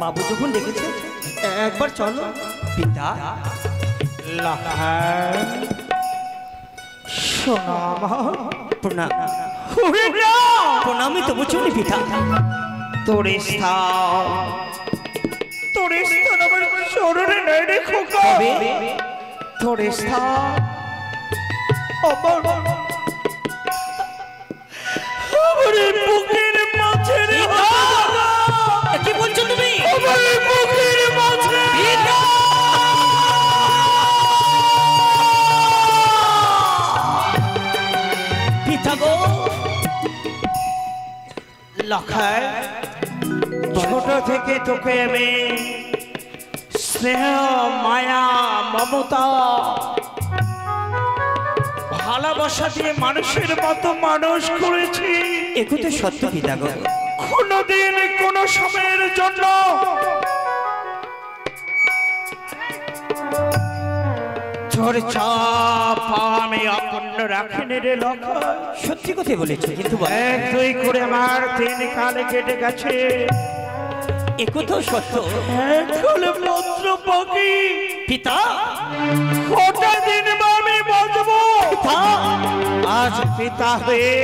বাবু যখন ডেকেছে একবার চলো। পিতা প্রণামই তো বুঝুনি পিতা। তোর স্থান আমার শরীরে নেই রে খোকা। তোর স্থান আমার বুকের মাঝে রে। কি বলছো তুমি? আমার বুকের মাঝে পিতা গো। লখাই ছোট থেকে তোকে আমি স্নেহ মায়া মমতা ভালোবাসা দিয়ে মানুষের মতো মানুষ করেছি। একথা তো সত্য পিতা গো। কোনদিন কোন সময়ের জন্য তোর চাপ আমি অপন্ন রাখিনি রে লখাই। সত্যি কথা বলেছো, কিন্তু এক দুই করে আমার 3 কালে কেটে গেছে। একথা সত্য। এখনো পত্র পাখি পিতা কটা দিন আমি বাঁচবো? আজ পিতা হয়ে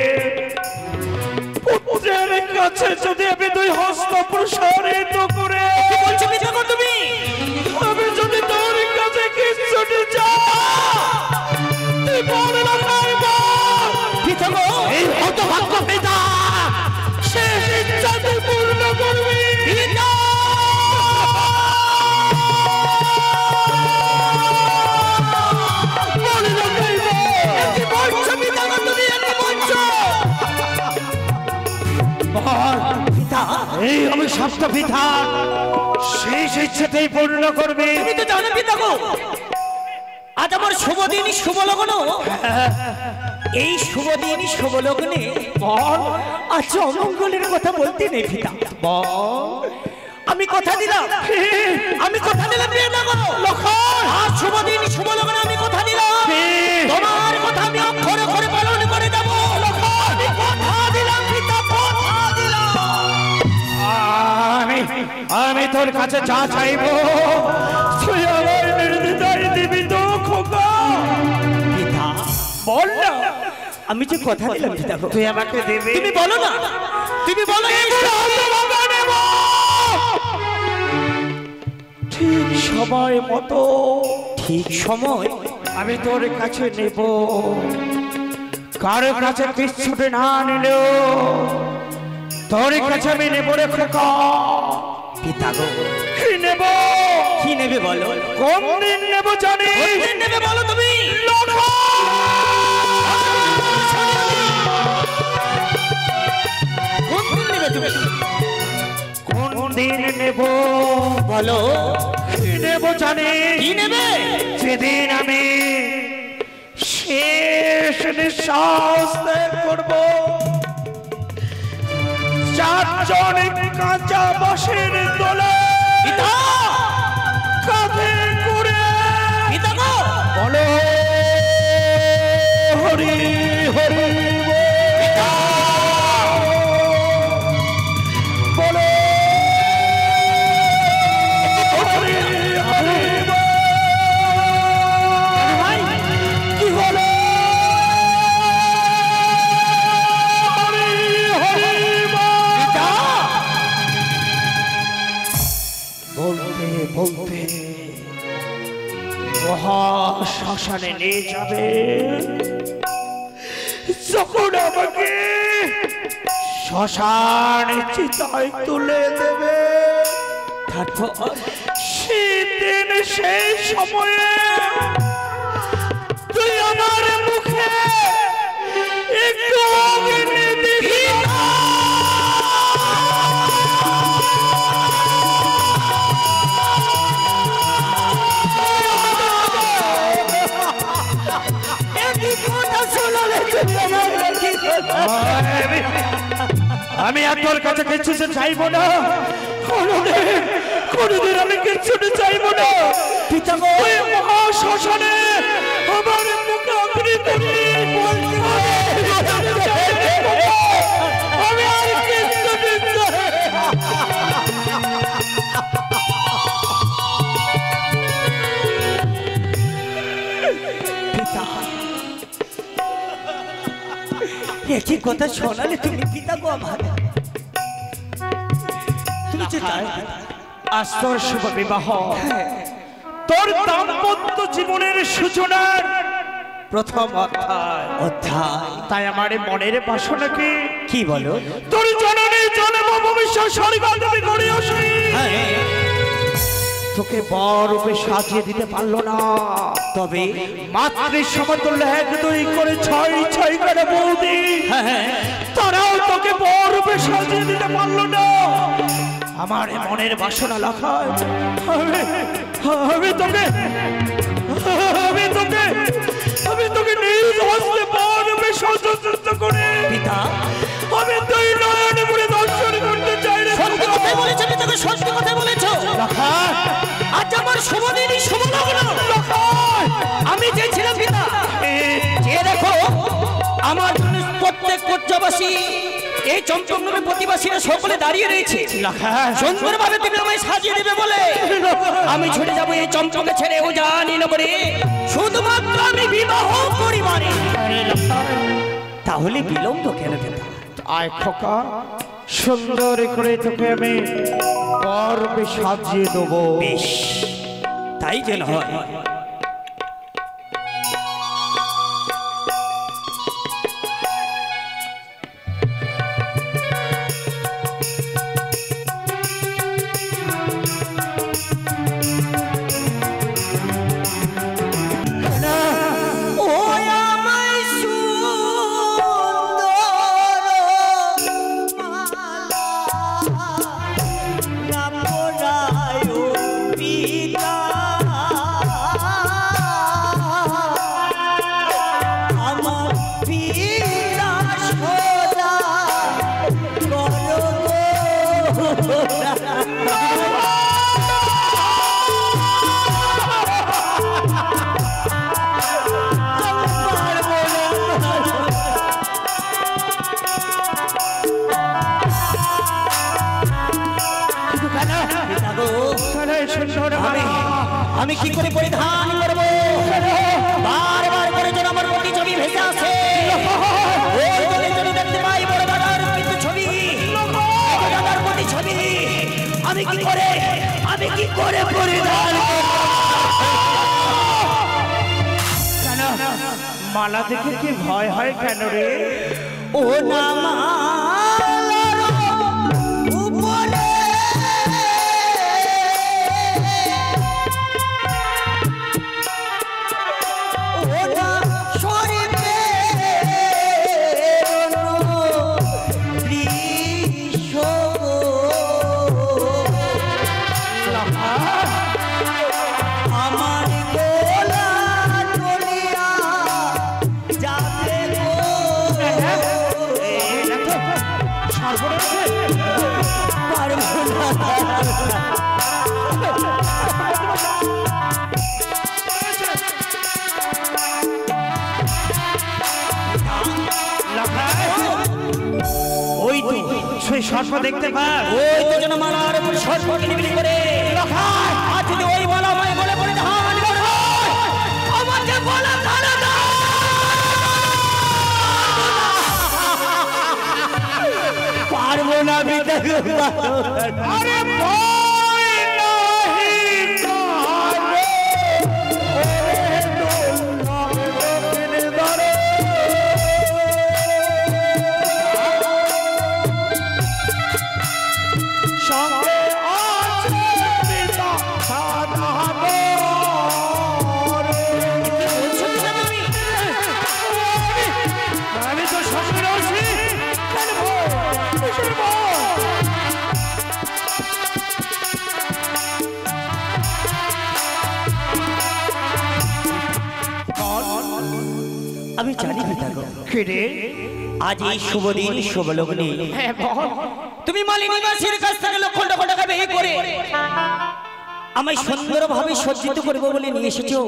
পুত্রের কাছে যদি আমি 2 হস্ত প্রসারিত করে তুমি আমি যদি তোর কাছে কিছু চাই পিতা গো। এই হতভাগ্য পিতা শেষ ইচ্ছা তুই পূর্ণ করবি। পিতা এই আমি সপ্ত পিতা শেষ ইচ্ছাতেই পূর্ণ করবে। তুমি তো জানো পিতা গো, আজ আমার শুভ দিন শুভ লগ্ন। এই শুভ দিন শুভ লগ্নে আজ অমঙ্গলের কথা বলতে নেই পিতা। আমি কথা দিলাম, আমি কথা দিলাম পিতা গো। আজ শুভ দিন শুভ লগ্নে আমি কথা দিলাম, তোমার কথা আমি অক্ষরে অক্ষরে পালন করে যাব। আমি কথা দিলাম পিতা, কথা দিলাম। আমি তোর কাছে যা চাইবো তুই আমার নির্দ্বিধায় দিবি তো খোকা। পিতা বল না, আমি যে কথা দিলাম পিতা গো, তুই আমাকে দিবি। তুমি বলো না, তুমি বলো। ঠিক সময় মতো ঠিক সময় আমি তোর কাছে নেব। কারো কাছে কিচ্ছুটি না নিলেও তোর কাছে আমি নেব রে খোকা। পিতা গো কি নেব? কি নেবে বলো? কোন দিন নেব জানি? কোন দিন নেবে বলো তুমি? কোন দিন নেবে তুমি? কোন দিন নেব বলো। কি নেব জানি? কি নেবে? যেদিন আমি শেষ নিঃশ্বাস ত্যাগ করব। 4 জন কাঁচা বাঁশের দোলা পিতা কাঁধে করে পিতা গো বলো হরি হরি পিতা বলো হরি হরি ভাই কি বলো হরি হরি পিতা বলতে বলতে মহাশ্মশানে নিয়ে যাবে। যখন আমাকে শ্মশানে চিতায় তুলে দেবে, তারপর সেদিন সেই সময়ে তুই আমার মুখে একটু অগ্নি দিবি। আমি আর তোর কাছে কিছু চাইবো না, কোনদিন আমি কিছু চাইবো না। পিতা গো মহাশ্মশানে আমার মুখে অগ্নি দিবি। আমি আর কিছু একই কথা শোনালে তুমি পিতা গো আমার। তুমি যে চাই আজ তোর শুভ বিবাহ, তোর দাম্পত্য জীবনের সূচনার প্রথম অধ্যায়। তাই আমার এই মনের বাসনাকে কি বলো? তোর জননী জন্ম ভবিষ্যৎ স্বর্গদেবী গড়িয়া আসি তোকে বরূপে সাজিয়ে দিতে পারলো না, তবে মাতৃ সমতুল্য এক দুই করে ছয় ছয় করে বৌদি তারাও তোকে বরূপে সাজিয়ে দিতে পারলো না। আমার এ মনের বাসনা লাখায় আমি তোকে নিজ হস্তে বরূপে সজ্জিত করে পিতা আমি তুই নয়ন মুড়ে দর্শন করতে চাই রে। সত্যি কথাই বলেছো পিতা গো, সত্যি কথাই বলেছো। আজ আমার শুভ দিন, শুভ লগ্ন। আমি চেয়েছিলাম পিতা যে দেখো আমার জন্য প্রত্যেক পর্যাবাসী এই চম্পকনগরের প্রতিবাসীরা সকলে দাঁড়িয়ে রয়েছে, সুন্দরভাবে তুমি আমায় সাজিয়ে দেবে বলে আমি ছুটে যাবো এই চম্পকে ছেড়ে ও জানি নগরে, শুধুমাত্র আমি বিবাহ পরিবারে। তাহলে বিলম্ব কেন পিতা? আয় খোকা, সুন্দর করে তোকে আমি বরূপে সাজিয়ে দেবো। বেশ, তাই যেন হয়। আমি কি করে পরিধান করব? বারবার করে যেন আমার প্রতি ছবি ভেসে আসে, ওই দলে যেন দেখতে পাই বড় দাদার কিন্তু ছবি, দাদার প্রতি ছবি। আমি কি করে পরিধান কেন মালা দেখে কি ভয় হয় কেন রে? ও না সেই সর্প দেখতে পাস? ওই তো যেন মালার উপর সর্প কিনিবিনি করে আজ যদি ওই মালা আমায় বলে পড়ে ধান করো, আমাকে বলা ধান পারবো না বিদা। আরে ভয় নাহি কারো, ওরে দোলনা ধরে সঙ্গে আছে পিতা সাধা। আমি তো সঙ্গে রয়েছি। আমি জানি পিতা গো, রে আজ এই শুভ দিন শুভ লগ্নে তুমি মালিনী মাসির কাছ থেকে লক্ষ টাকা ব্যয় করে আমায় সুন্দরভাবে সজ্জিত করবো বলে নিয়ে এসেছো।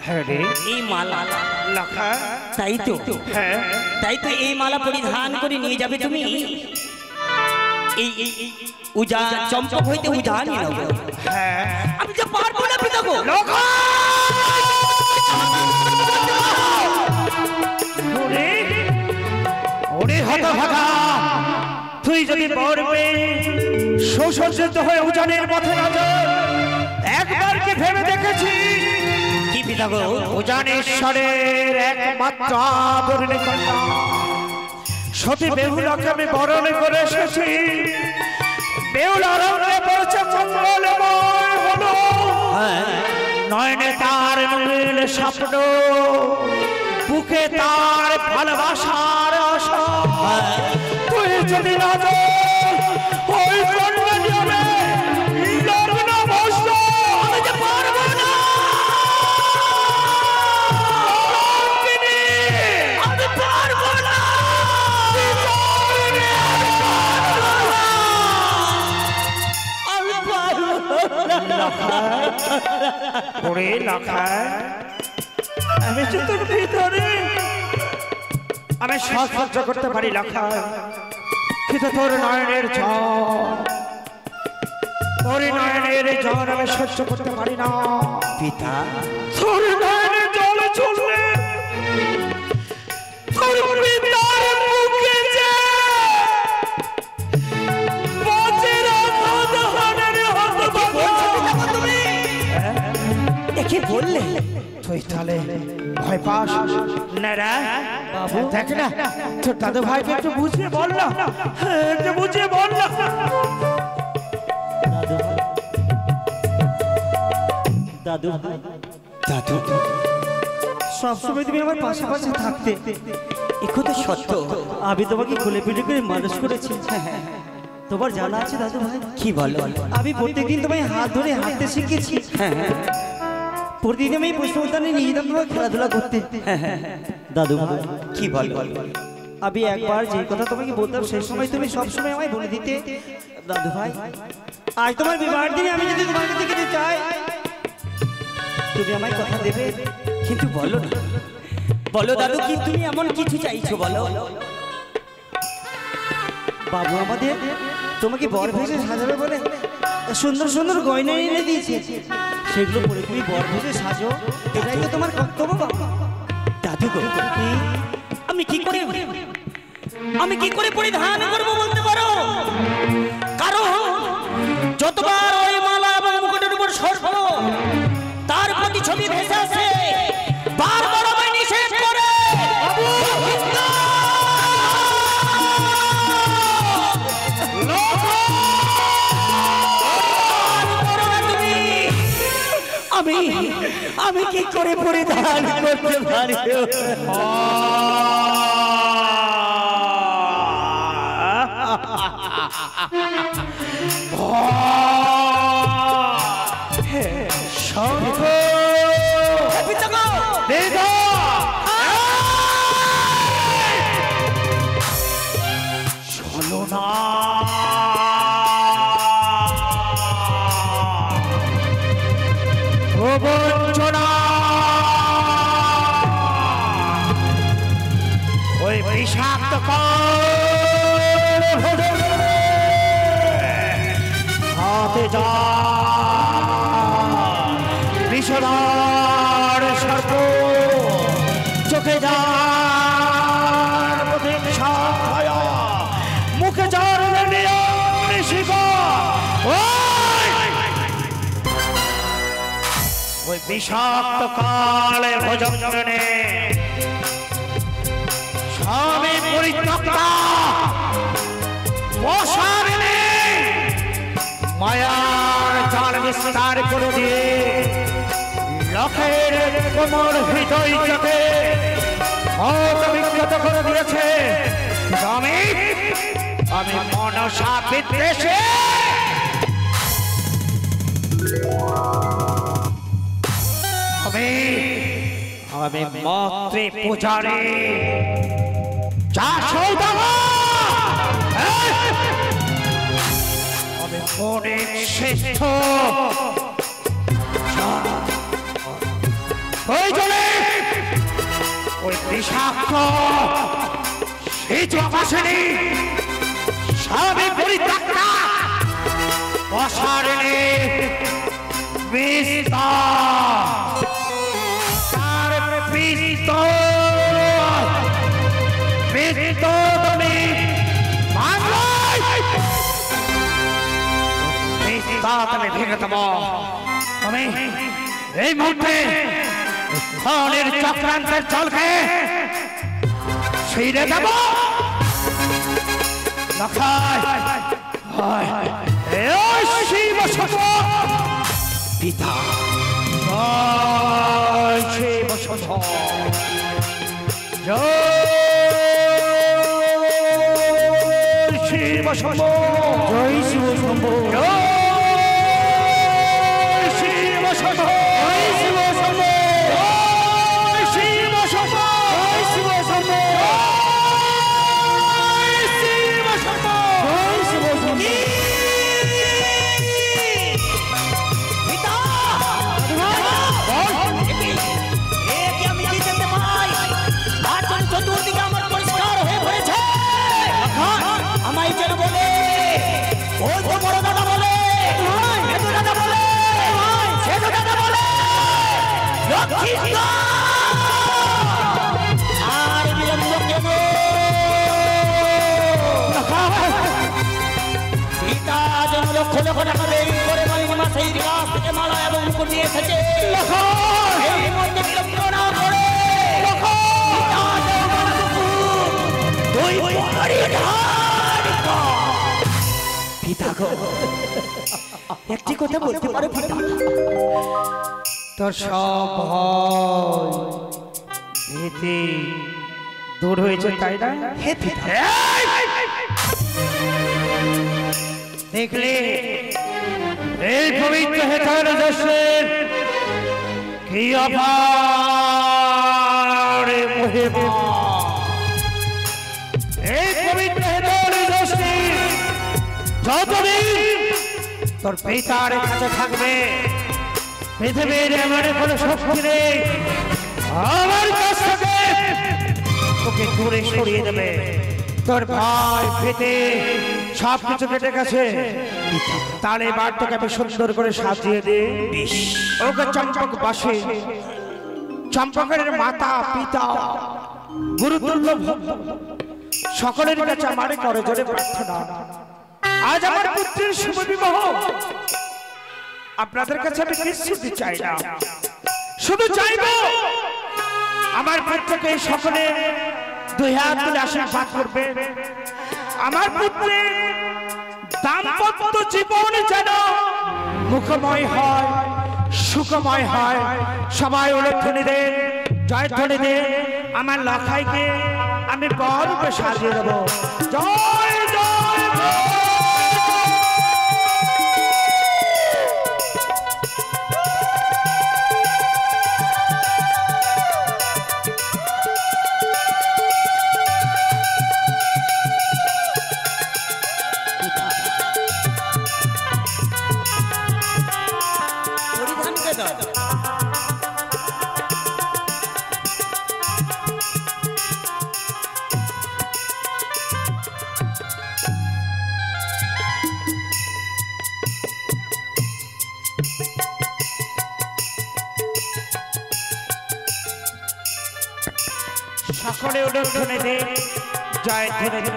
হ্যাঁ রে, এই মালা লাখা, তাই তো? হ্যাঁ, তাই তো এই মালা পরিধান করে নিয়ে যাবে তুমি এই উজা চম্পক হইতে উজা নিয়ে নেবো। হ্যাঁ, আমি যে পারবো না পিতা গো। ভাগা, তুই যদি মরবে সুসজ্জিত হয়ে উজানের পথে না যাস, একবার কি ভেবে দেখেছিস কি পিতা গো? উজানেশ্বরের একমাত্র আদরণী কন্যা সতী বেহুলাকে আমি বরণ করে এসেছি। বেহুলা রঙে পড়ছে মঙ্গলময় হলো, নয়নে তার নীল স্বপ্ন, বুকে তার ভালোবাসার আশা। তুই যদি না যাস, ওই কন্যা জীবনে লগ্ন ভস্ম, আমি যে পারবো না। আমি পারবো না। ওরে লাখায়, আমি যে তোর ভিতরে আমি সহ্য করতে পারি লাখায়, কিন্তু তোর নয়নের ঝড়, তোর নয়নের ঝড় আমি সহ্য করতে পারি না পিতা, তোর নয়নের জল চললে তোর পিতার মুখে যে বাজের আঘাত হানের হতভাগা। তুমি কি বললে? তুই তাহলে ভয় পাস না রে বাবু? দেখ না, তোর দাদু ভাইকে একটু বুঝিয়ে বল না, একটু বুঝিয়ে বল না। দাদু, দাদু, সবসময় তুমি আমার পাশাপাশি থাকতে, এখন তো সত্য। আমি তোমাকে কোলে পিঠে করে মানুষ করেছি। তোমার জানা আছে দাদু ভাই? কি বলো? আমি প্রত্যেকদিন তোমায় হাত ধরে হাঁটতে শিখেছি। প্রতিদিন আমি পুষ্পদানে নিয়ে যেতাম তোমার খেলাধুলা করতে। দাদু ভাই, কি বলো? আমি একবার যে কথা তোমাকে বলতাম সেই সময় তুমি সবসময় আমায় বলে দিতে। দাদু ভাই, আজ তোমার বিবাহের দিনে আমি যদি তোমার কাছে যেতে চাই, তুমি আমায় কথা দেবে? কিন্তু বলো না, বলো দাদু, কি তুমি এমন কিছু চাইছো বলো? বাবু আমাদের তোমাকে বর ভেসে সাজাবে বলে সুন্দর সুন্দর গয়না এনে দিয়েছে, সেগুলো পরে তুমি বর ভেসে সাজো, এটাই তো তোমার কর্তব্য বাবা। দাদু গো, আমি কি করে পরিধান করবো বলতে পারো? কারণ যতবার ওই মালা এবং মুকুটের উপর সর্প তার প্রতি ছবি ভেসে আসে, বারবার আমায় নিষেধ করে। আমি কি করে পরিধান করতে পারি? চলো না, প্রবঞ্চনা, ওই বিষাক্ত হাতে যা বিষধর সর্প, চোখে যার প্রতীক্ষা, মুখে যার শিখা, ওই বিষাক্ত কালে ভজনে স্বামী পরিত্যক্তা বসারিণী মায়ার জাল বিস্তার করে দিয়ে লক্ষের কোমল হৃদয় চোখে বিক্ষত করে দিয়েছে। আমি মনসা বিদ্বেষে আমি মাতৃ পূজারে যা সৌদাগর, আমি অনেক শ্রেষ্ঠ, ওই বিষাক্ত শীতবাসিনী স্বামী পরিত্যক্তা বসারিণী বিস্তার তার বিস্তার তুমি হাত আমি ভেঙে দেব। আমি এই মুহূর্তে ধনের চক্রান্তের জলকে ছিঁড়ে দেব। শিব পিতা শিব শিব শম্ভো জয় শিব শম্ভু শিব শম্ভো শিব শম্ভু শিব শম্ভো শিব শম্ভু শিব শম্ভো শিব শম্ভু পিতা আমি কি জানতে পাই আচরণ চতুর্দিকে আমার পরিষ্কার হয়ে পড়েছে। আমায় যেন বলে ওই তো বড় দাদা বলে মেজো দাদা বলে সেজো দাদা বলে আর বিলম্ব কেন? পিতা যেন লক্ষ লক্ষ টাকা ব্যয় করে মালিনী মা সেই বিকাশ থেকে মালা এবং মুকুট নিয়ে এসেছে। এই মধ্যে বিলম্ব না করে পিতা যেন দুই পিতা গো একটি কথা বলতে পারো পিতা? তোর সব ভয় ভীতি দূর হয়েছে তাই না? হে পিতা দেখলে এই পবিত্র হেতার দেশের কি অপার মহিমা। এই পবিত্র হেতার দেশে যতদিন তোর পিতার কাছে থাকবে পৃথিবীর এমন কোনো শক্তি নেই আমার কাছ থেকে তোকে দূরে সরিয়ে দেবে। তোর ভাই পেতে সব কিছু কেটে গেছে, তাহলে এবার তোকে আমি সুন্দর করে সাজিয়ে দে। ওকে চম্পক বাসে চম্পকের মাতা পিতা গুরুতুল্য সকলের কাছে আমার করে জোরে প্রার্থনা, আজ আমার পুত্রের শুভ বিবাহ। আপনাদের কাছে আমি কিছু চাই না, শুধু চাইব আমার পুত্রকে সকলে দুই হাত তুলে আশীর্বাদ করবে। আমার পুত্রের দাম্পত্য জীবন যেন মুখময় হয়, সুখময় হয়। সবাই উলধ্বনি দেন, জয়ধ্বনি দেন। আমার লখাইকে আমি বড় সাজিয়ে দেব। জয় জয় সকলে উলধ্বনি দেন, জয়ধ্বনি দেন।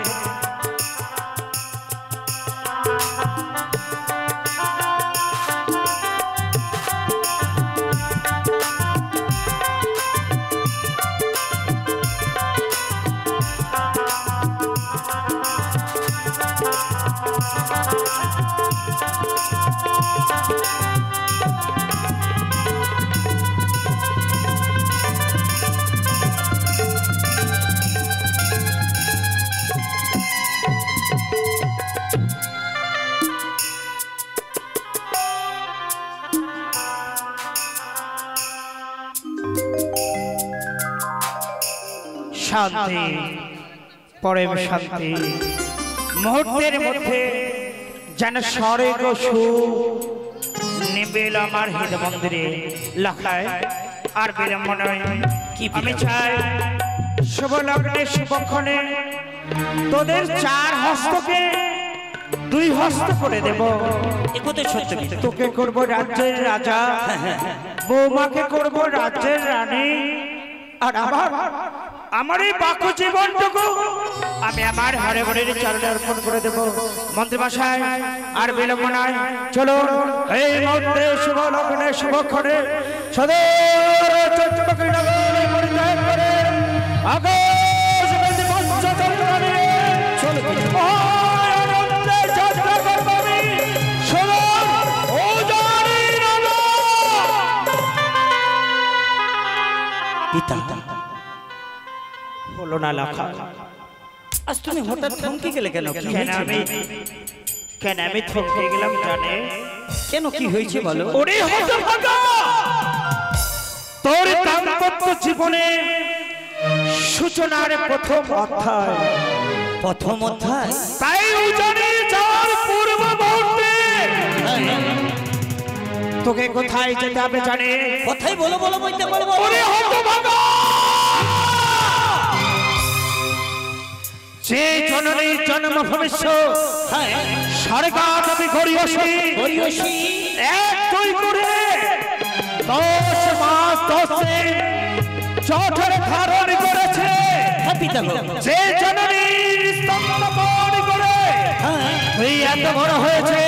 শান্তি, পরম শান্তি মুহূর্তের মধ্যে যেন স্বর্গ সুখ নিবেল আমার হৃদ মন্দিরে লেখায়। আর বিলম্ব নয়, আমি চাই শুভ লগ্নে শুভক্ষণে তোদের চার হস্তকে দুই হস্ত করে দেব। তোকে করব রাজ্যের রাজা, বৌমাকে করব রাজ্যের রানী, আর আমার এই বাক্য জীবনটুকু আমি আমার হরিহরের চরণে অর্পণ করে দেব। মন্ত্রীমশাই আর বিলম্ব নয়, চলুন এই মুহূর্তে শুভ লগ্নে শুভক্ষণে সদর চট্টগ্রাম নগরী পরিত্যাগ করে আকাশবাসী পঞ্চতন্ত্র নিয়ে আনন্দে যাত্রা করব আমি সদর উজানি নগর। পিতা বলো না লাখা, আজ তুমি হঠাৎ থমকে গেলে কেন? কি হয়েছে? কেন আমি থমকে গেলাম জানে? কেন কি হয়েছে বলো? ওরে হতভাগা, তোর দাম্পত্য জীবনে সূচনার প্রথম অধ্যায়, প্রথম অধ্যায়। তাই উজানি যাওয়ার পূর্ব মুহূর্তে তোকে কোথায় যেতে হবে জানে? কোথায় বলো বলো বলতে পারবো? ওরে হতভাগা, যে জননী জন্ম ভবিষ্য স্বর্গাদপি গরিয়সী এক দুই করে 10 মাস 10 দিন জঠর ধারণ করেছে, যে জননীর স্তন্যপান করে তুই এত বড় হয়েছে,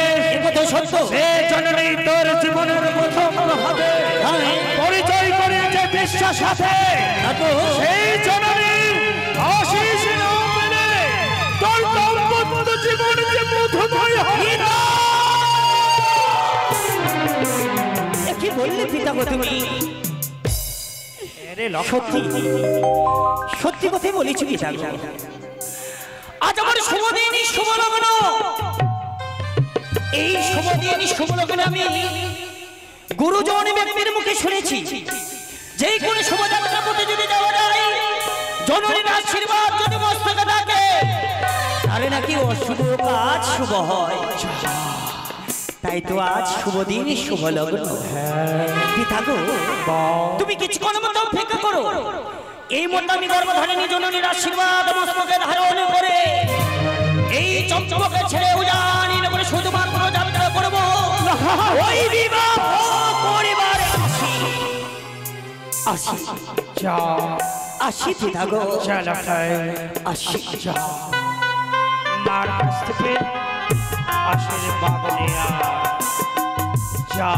সে জননী তোর জীবনের প্রথম ভাবে পরিচয় করিয়েছে বিশ্বাস সাথে, সেই জননীর আশীষ না পেলে তোর দাম্পত্য জীবন যে মধুময় হবে না। কি বললে পিতা গো তুমি? সত্যি সত্যি কথাই বলেছি পিতা গো। আজ আমার শুভ দিন, শুভ লগ্ন। এই শুভ দিন শুভ লগ্নে আমি গুরুজন ব্যক্তির মুখে শুনেছি, যে কোনো শোভাযাত্রা পথে যদি যাওয়া যায়, জননীর আশীর্বাদ যদি মস্তকে থাকে, তাহলে নাকি অশুভ কাজ শুভ হয়। তাই তো আজ শুভ দিন শুভ লগ্ন। পিতা গো, তুমি কিছুক্ষণ মতো অপেক্ষা করো। এই মতো আমি গর্ভধারিণী জননীর আশীর্বাদ মস্তকে ধারণ করে এই চম্পকে ছেড়ে উজানি নগরে শুধুমাত্র যাত্রা করবো। ওই বিবাহ পরিবারে আসি যা আসি পিতা গো, চলো আসি। যা মার কাছ থেকে আশীর্বাদ নিয়ে যা।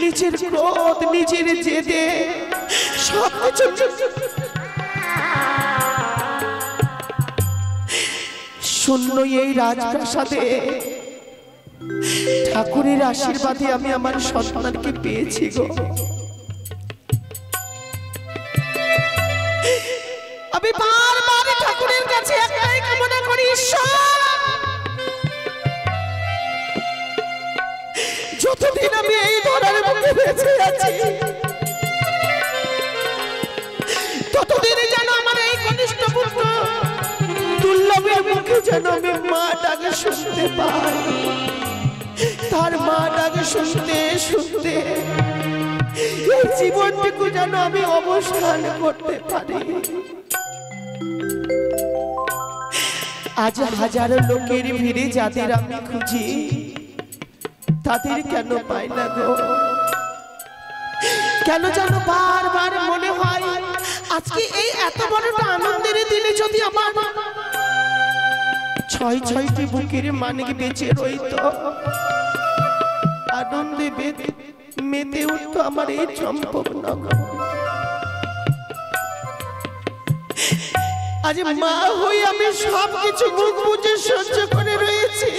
নিজের ক্রোধ, নিজের জেদে সবকিছু শূন্য এই রাজপ্রাসাদে ঠাকুরের আশীর্বাদে আমি আমার সন্তানকে পেয়েছি গো। আমি বারবার ঠাকুরের কাছে একটাই কামনা করি, ঈশ্বর যতদিন আমি এই ধরার মুখে বেঁচে আছি, ততদিন যেন আমার এই কনিষ্ঠ পুত্র দুর্লভের মুখে যেন আমি মা ডাকে শুনতে পাই। তার মা ডাকে শুনতে শুনতে এই জীবনটুকু যেন আমি অবসান করতে পারি। আজ হাজারো লোকের ভিড়ে যাদের আমি খুঁজি, তাদের কেন পাই না গো? কেন যেন বারবার মনে হয় আজকে এই এত বড়টা আনন্দের দিনে যদি আমার 6-6টি বুকের মানিক বেঁচে রইত, আনন্দে মেতে উঠত আমার এই চম্পকনগর। আজ মা হই আমি সবকিছু মুখ বুঝে সহ্য করে রয়েছি,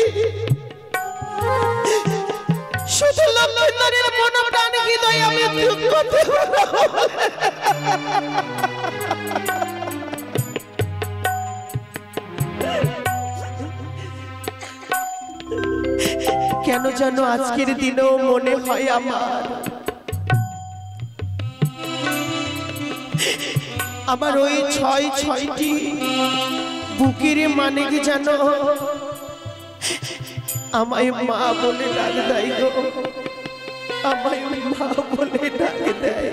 শুধু লক্ষ্মীর মন প্রাণ হৃদয় আমি দুঃখ কেন যেন আজকের দিনেও মনে হয় আমার ওই 6-6টি বুকের মানে কি যেন আমায় মা বলে ডাক দেয় গো, আমায় মা বলে ডাক দেয়।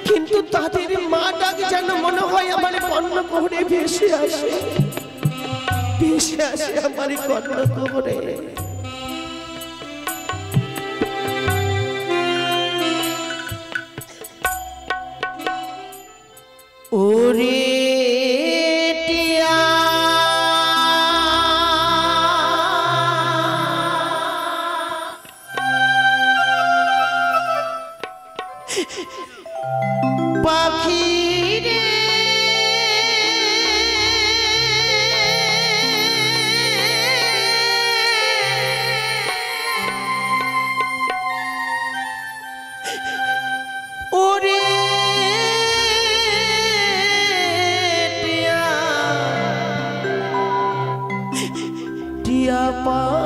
কিন্তু তাদের মা ডাক যেন মনে হয় আমার কর্ণকুহরে ভেসে আসে, ভেসে আসে আমার কর্ণকুহরে। ওরে টিয়া পাখি রে ওরে টিয়া টিয়া পাখি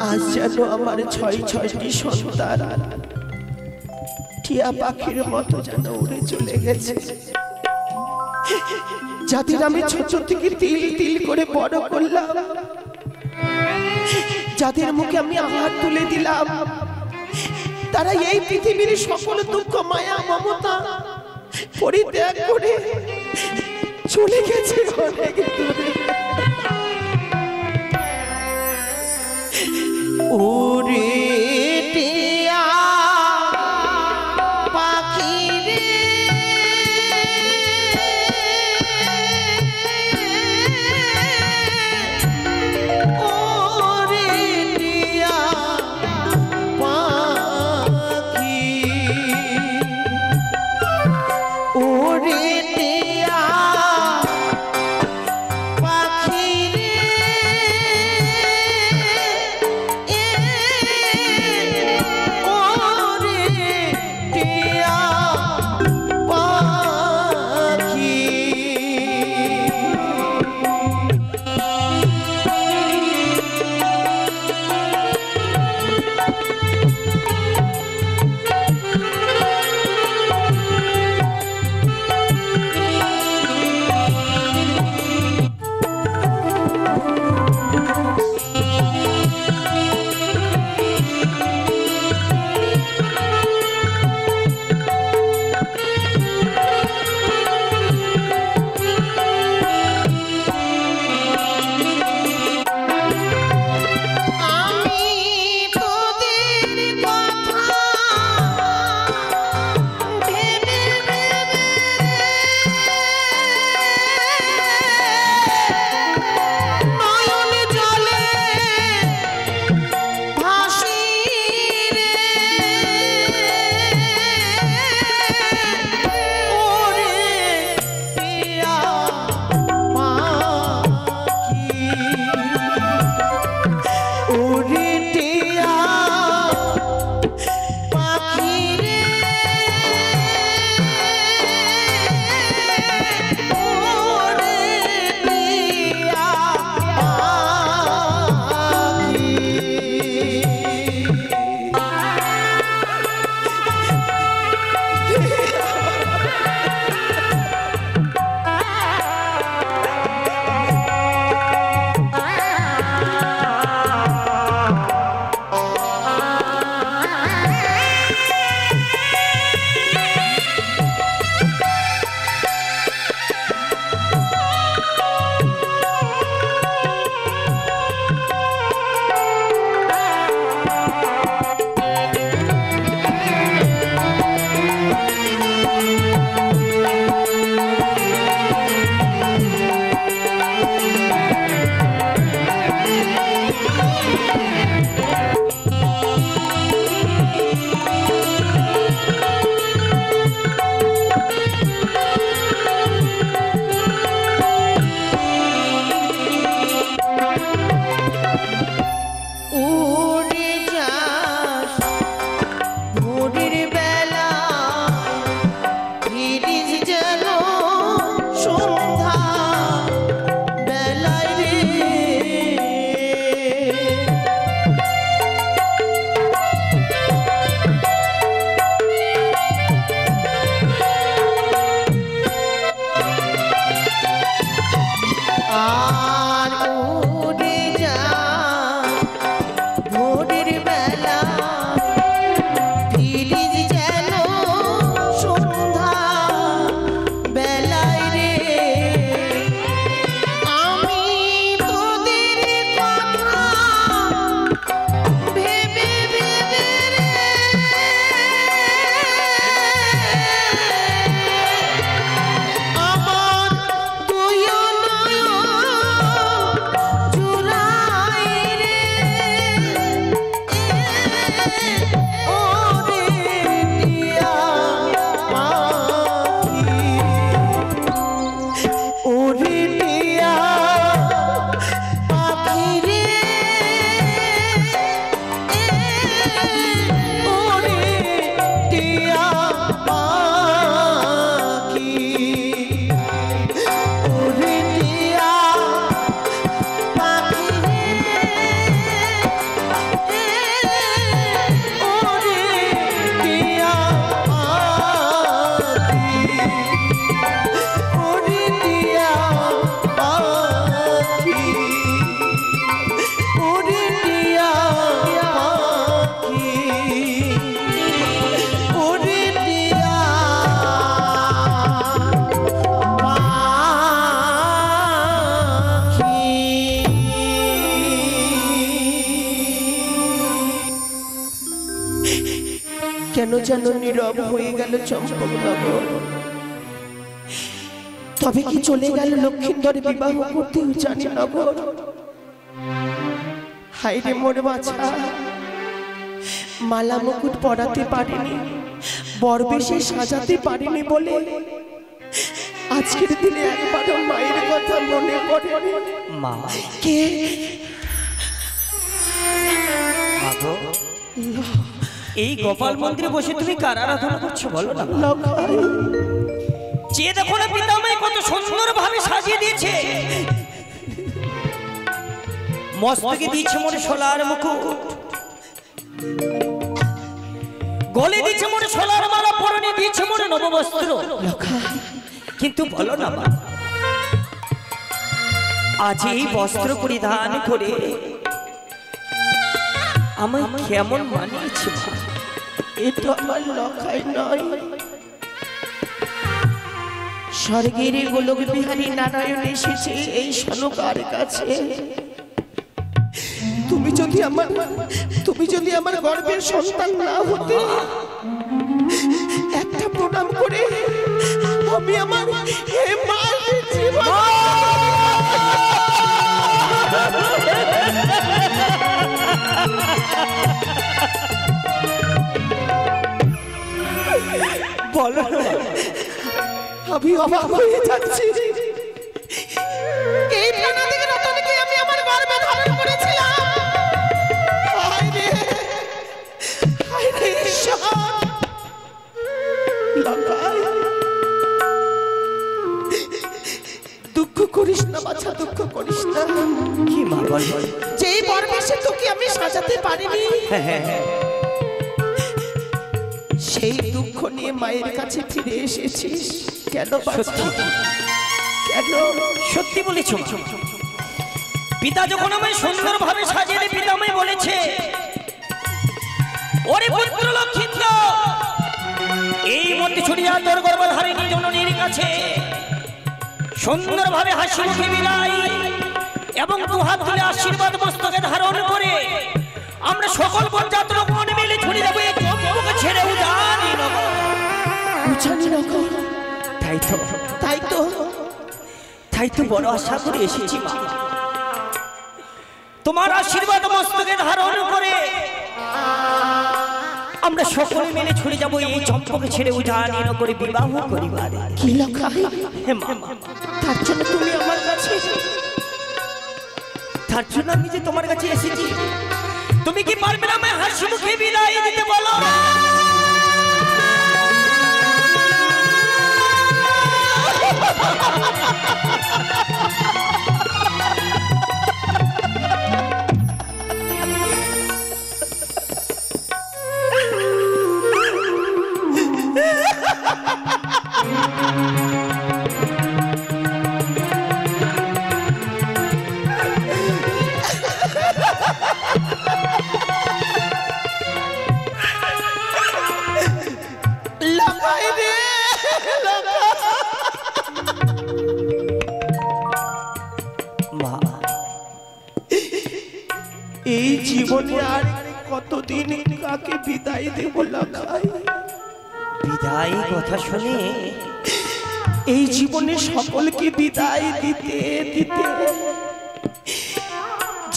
আজ যেন আমার ছয়টি সন্তান টিয়া পাখির মতো যেন উড়ে চলে গেছে, যাদের আমি ছোট থেকে তিল তিল করে বড় করলাম, যাদের মুখে আমি আহার তুলে দিলাম, তারা এই পৃথিবীর সকল দুঃখ মায়া মমতা পরিত্যাগ করে চলে গেছে অনেক দূরে। ওরে টিয়া পাখি রে ওরে টিয়া পাখি ওরে টিয়া পাখি রে কেন যেন নীরব হয়ে গেল চম্পকনগর। তবে কি চলে গেল লক্ষিন্দর বিবাহ করতেও জানি নগর। হাইরে মোর বাছা, মালা মুকুট পরাতে পারিনি, বরবেশে সাজাতে পারিনি বলে আজকের দিনে একবারও মায়ের কথা মনে পড়ে। মা কে? এই গোপাল মন্দিরে বসে তুমি কার আরাধনা করছো বলো না? লক্ষাই, যে দেখো না পিতামহ কত সুন্দর ভাবে সাজিয়ে দিয়েছে। মস্তকে দিয়েছে মোর সোলার মুকুট, গলে দিয়েছে মোর সোলার মালা, পরনে দিয়েছে মোর নববস্ত্র। কিন্তু বলো না মা, আজ এই বস্ত্র পরিধান করে আমায় কেমন মানিয়েছে মা? এ তো আমার লক্ষাই নয়, স্বর্গের গোলক বিহারী নারায়ণ এসেছে এই সনকার কাছে। তুমি যদি আমার গর্ভের সন্তান না হতে, একটা প্রণাম করে আমি আমার মায়ের জীবন বলো আমি অবাক হয়ে যাচ্ছি। এই প্রাণাদিক রতনকে আমি আমার গর্ভে ধারণ করেছিলাম। হায়রে, হায়রে ঈশ্বর। লঙ্কায় দুঃখ করিস না বাছা, দুঃখ করিস না। কি মা বল? যেই বরবেশে তোকে আমি সাজাতে পারিনি, সেই দুঃখ নিয়ে মায়ের কাছে ফিরে এসেছিস কেন বাছা? কেন? সত্যি বলেছ। পিতা যখন আমায় সুন্দর ভাবে সাজিয়ে দিয়ে পিতামহ বলেছে, ওরে পুত্র লক্ষিন্দর, এই মধ্যে ছড়িয়া তোর গর্ভধারিণী জননীর কাছে সুন্দর ভাবে হাসি মুখে বিদায় এবং দু হাত তুলে আশীর্বাদ মস্তকে ধারণ করে আমরা সকল বরযাত্র লোকগণ মিলে ছড়ি যাবো এই চম্পকে ছেড়ে উজানি নগর। উজানি নগর? তাই তো, তাই তো, তাই তো বড় আশা করে এসেছি মা। তোমার আশীর্বাদ মস্তকে ধারণ করে আমরা সকলে মিলে ছড়ে যাবো এই চম্পকে ছেড়ে উজানি নগরে বিবাহ করিবারে। কি লক্ষাই? হে মা, তার জন্য তুমি আমার কাছে, তার জন্য আমি যে তোমার কাছে এসেছি। তুমি কি পারবে না আমায় হাসি মুখে বিদায় দিতে বলো? লক্ষাই রে, মা, এই জীবনে আর কতদিন কাকে বিদায় দেব লক্ষাই? বিদায় কথা শুনে এই জীবনে সকলকে বিদায় দিতে দিতে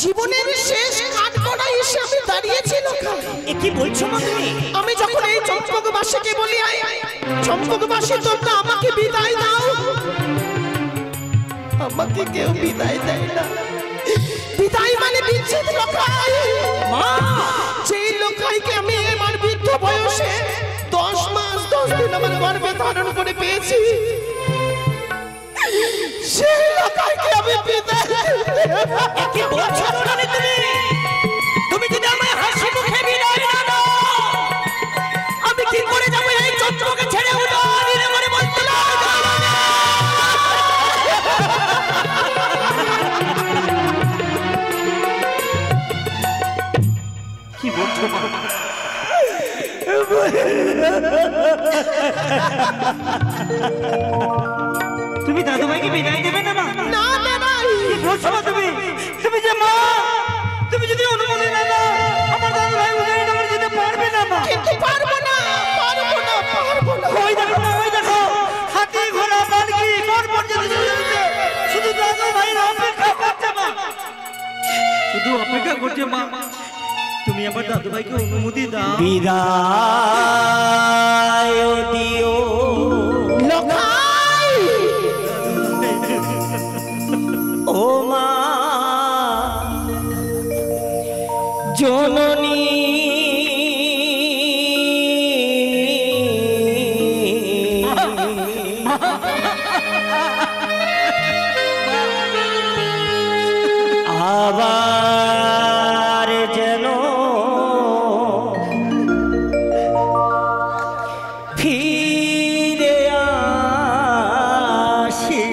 জীবনের শেষ কাঠগড়ায় এসে আমি দাঁড়িয়েছি লক্ষাই। এ কি বলছো মা তুমি? আমি যখন এই চম্পকবাসীকে বলি, চম্পকবাসী তোমরা আমাকে বিদায় দাও, আমাকে কেউ বিদায় দেয় না। বিদায় মানে বিচ্ছেদ লক্ষাই। মা, সেই লক্ষাইকে আমি আমার বৃদ্ধ বয়সে 10 মাস 10 দিন আমার গর্ভে ধারণ করে পেয়েছি, সেই লক্ষাইকে আমি বিদায় কি বলছো রানী তুমি? তুমি যদি আমায় হাসি মুখে বিদায় না দাও, আমি কি করে যাবো এই চম্পকে ছেড়ে উজানি নগরে? বলতে না কি বলছো মা? তুমি দাদুভাইকে বিদায় দেবে না? না না নাই বলছো না তুমি? তুমি যে মা, তুমি যদি অনুমতি না দাও আমার দাদুভাই উজানি নগরে যেতে পারবে না মা। কিন্তু পারবো না। শুধু অপেক্ষা করছে মা, তুমি আমার দাদু ভাইকে অনুমতি দাও। বিদায় দিও লখাই ও মা জননী আবার যেন ফিরে আসি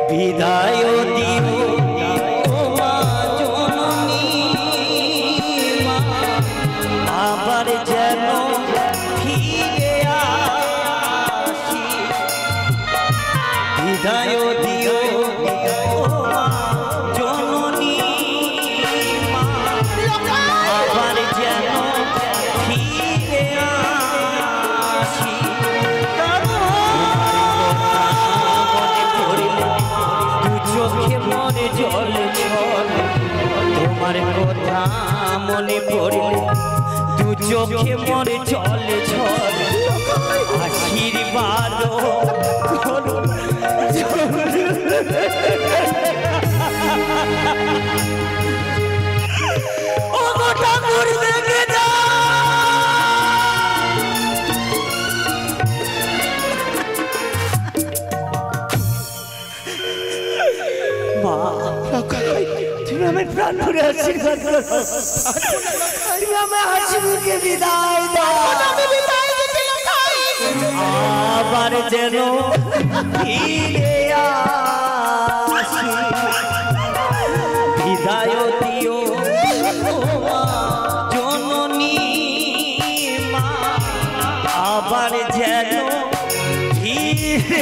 বিদায় দিও ও মা জননী মা আবার যেন ফিরে আসি বিদায় দিও ও মা জননী মা আবার যেন ফিরে আসি চোখে মনে জল ছল তোমার কথা মনে পড়লে দু চোখে মনে জল ছল আশীর্বাদ করো ও গোটা ঘুরে দেখে যা মা তুমি আমার প্রাণ ভরে আশীর্বাদ করো তুমি আমার হাসি মুখে বিদায় দাও আবার যেন ফিরে আসি বিদায় দিও ও মা জননী মা আবার যেন ফিরে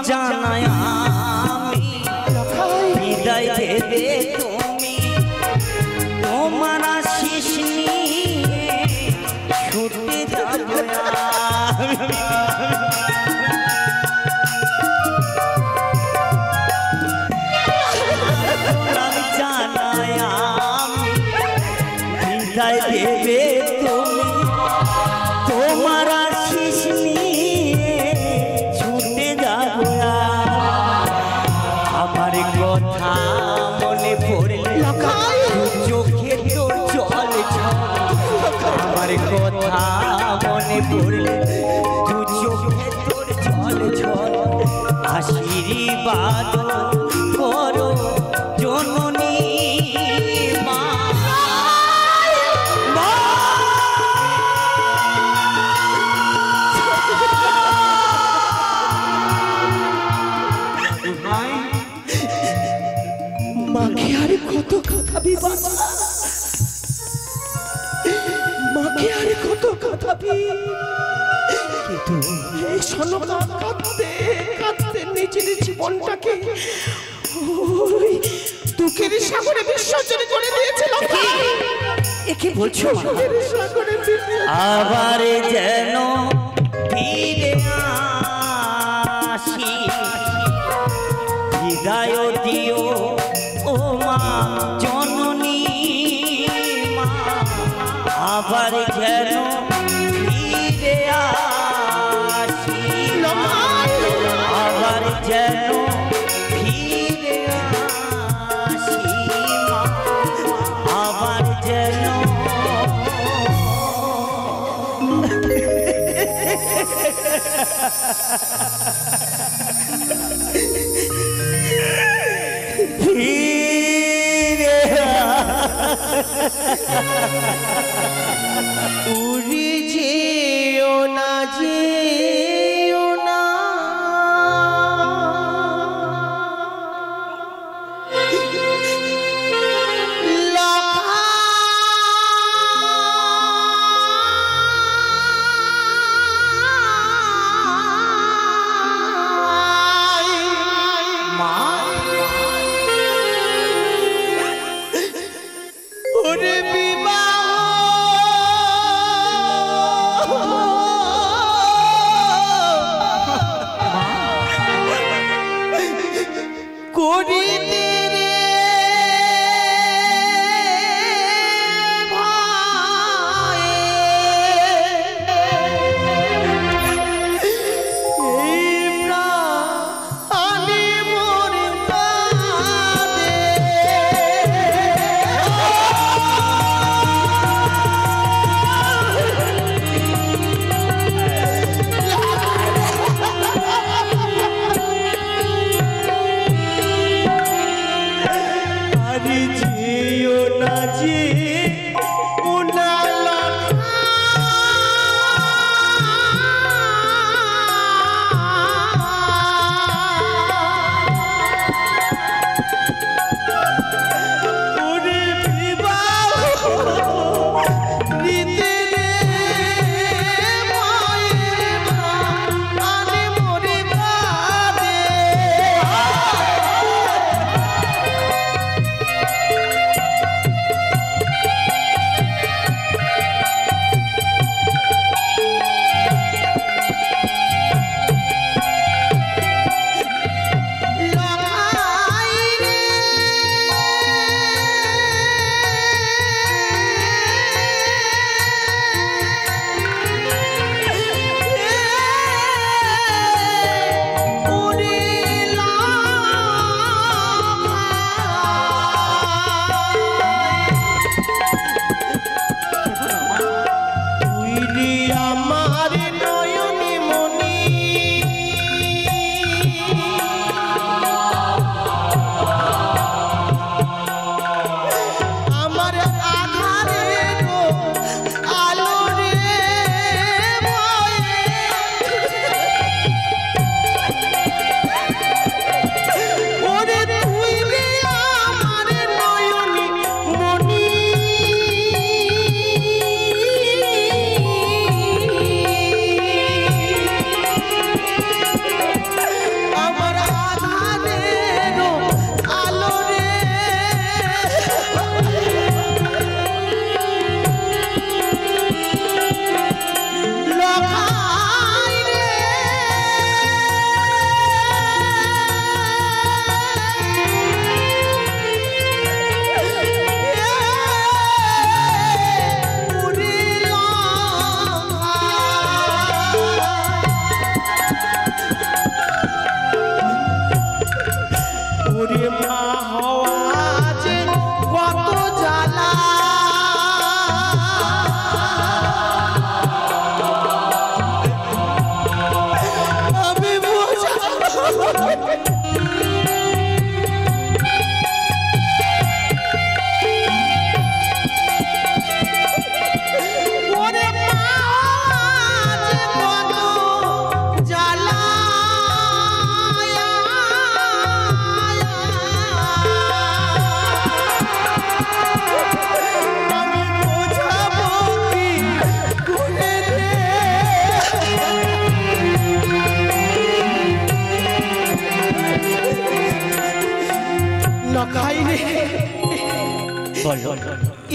জানাই আমি বিদায় দেবে তুমি তোমার আশিস নিয়ে ছুটে যাবো আমি জানাই আমি বিদায় দেবে তুমি তোমার আশিস নিয়ে ছুটে যাবো আমার কথা মনে পড়লে চোখে তোর জল আমার কথা মনে পড়লে দু চোখে তোর জল ছল আশীর্বাদ করো জননী মা মাকে আর কত খাবি বাবা, মাকে আর কত খাবি, কিন্তু এই সনকা কাঁদতে কাঁদতে নিজের জীবনটাকে ওই দুঃখের সাগরে বিসর্জন করে দিয়েছিল। একে বলছো আবার যেন ফিরে হৃদয় দিও ও মা জননী মা আবার যেন ফিরে আসি আবার যেন ফিরে আসি মা আবার যেন উড়ে যেও না যেও না ওরে বিবাহ করিতে রে ভাই এই প্রাণে মোর কাঁদে যেও না যে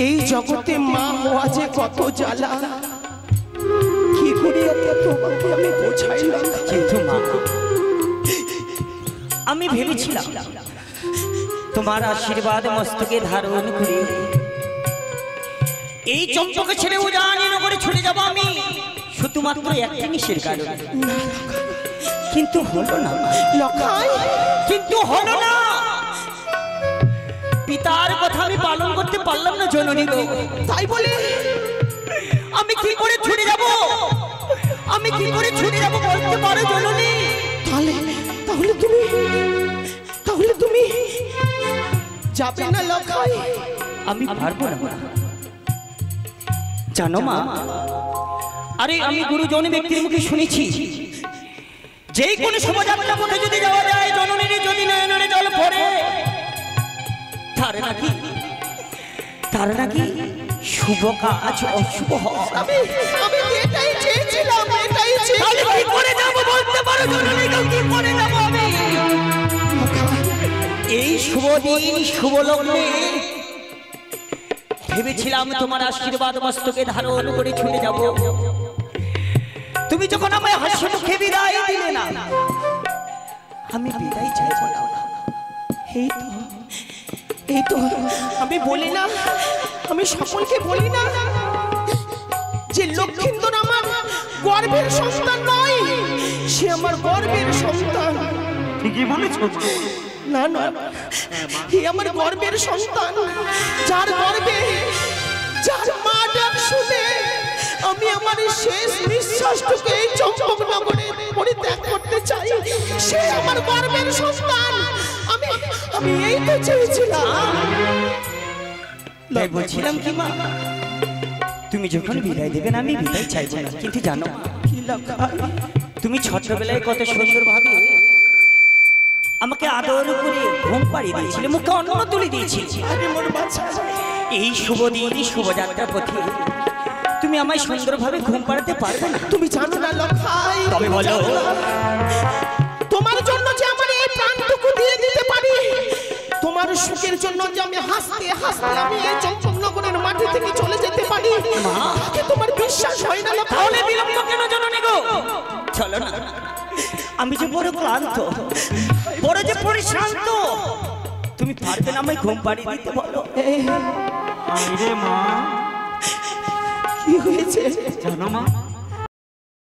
এই জগতে মা হওয়া যে কত জ্বালা, কি করে তোমাকে আমি বোঝাইলাম। কিন্তু মা আমি ভেবেছিলাম তোমার আশীর্বাদ মস্তকে ধারণ করে এই চম্পকে ছেড়ে উজানিনগরে ছুটে যাব আমি শুধুমাত্র একটা জিনিসের কারণে। কিন্তু হলো না লখাই, কিন্তু হলো না। পিতার কথা আমি পালন করতে পারলাম না জননী গো। তাই বলে আমি কি করে ছুটে যাব? আমি কি করে ছুটে যাব বলতে পারো জননী? তাহলে তুমি যাবে না লখাই? আমি পারবো না জানো মা। আরে আমি গুরুজনী ব্যক্তির মুখে শুনেছি যে কোনো শোভাযাত্রা পথে যদি যাওয়া যায় জননীর যদি নয়নে জল পড়ে তার নাকি শুভ কাজ অশুভ হয়। আমি এটাই চেয়েছিলাম, এটাই তাহলে কি করে যাব বলতে পারো জননী? কি করে যাব আমি? এই শুভ দিন শুভ লগ্নে ভেবেছিলাম তোমার আশীর্বাদ মস্তকে ধারণ করে ছুটে যাব। তুমি যখন আমায় হাসি মুখে বিদায় দিলে না, আমি বিদায় চাইব না। এই তো আমি বলি না, আমি সকলকে বলি না যে লক্ষিন্দর আমার গর্ভের সন্তান নয়, সে আমার গর্ভের সন্তান। ঠিকই বলেছো। না না, হে আমার গর্ভের সন্তান, যার গর্ভে যার মা ডাক শুনে আমি আমার শেষ নিঃশ্বাসটুকু এই চম্পকনগরে পরিত্যাগ করতে চাই, সে আমার গর্ভের সন্তান। আমি এই তো চেয়েছিলাম। তাই বলছিলাম কি মা, তুমি যখন বিদায় দেবেন আমি বিদায় চাইব না। কিন্তু জানো কি লখাই, তুমি ছোটবেলায় কত সুন্দর ভাবে আমাকে আদর করে ঘুম পাড়িয়ে দিয়েছিলে, মুখে অন্ন তুলে দিয়েছিলে। আরে মোর বাচ্চা, এই শুভ দিন শুভযাত্রা পথে তুমি আমায় সুন্দরভাবে ঘুম পাড়াতে পারবে না? তুমি জানো না লখাই, তবে বলো। তোমার জন্য যে আমার এই প্রাণটুকু দিয়ে দিতে পারি, তোমার সুখের জন্য যে আমি হাসতে হাসতে আমি এই চম্পকনগরের মাটি থেকে চলে যেতে পারি, তাকে তোমার বিশ্বাস হয় না লখাই? তাহলে বিলম্ব কেন জননী গো? চলো না, আমি যে বড় ক্লান্ত, বড় যে পরিশ্রান্ত, তুমি পারবে না আমায় ঘুম পাড়িয়ে দিতে? বলো। আরে মা, কি হয়েছে জানো মা,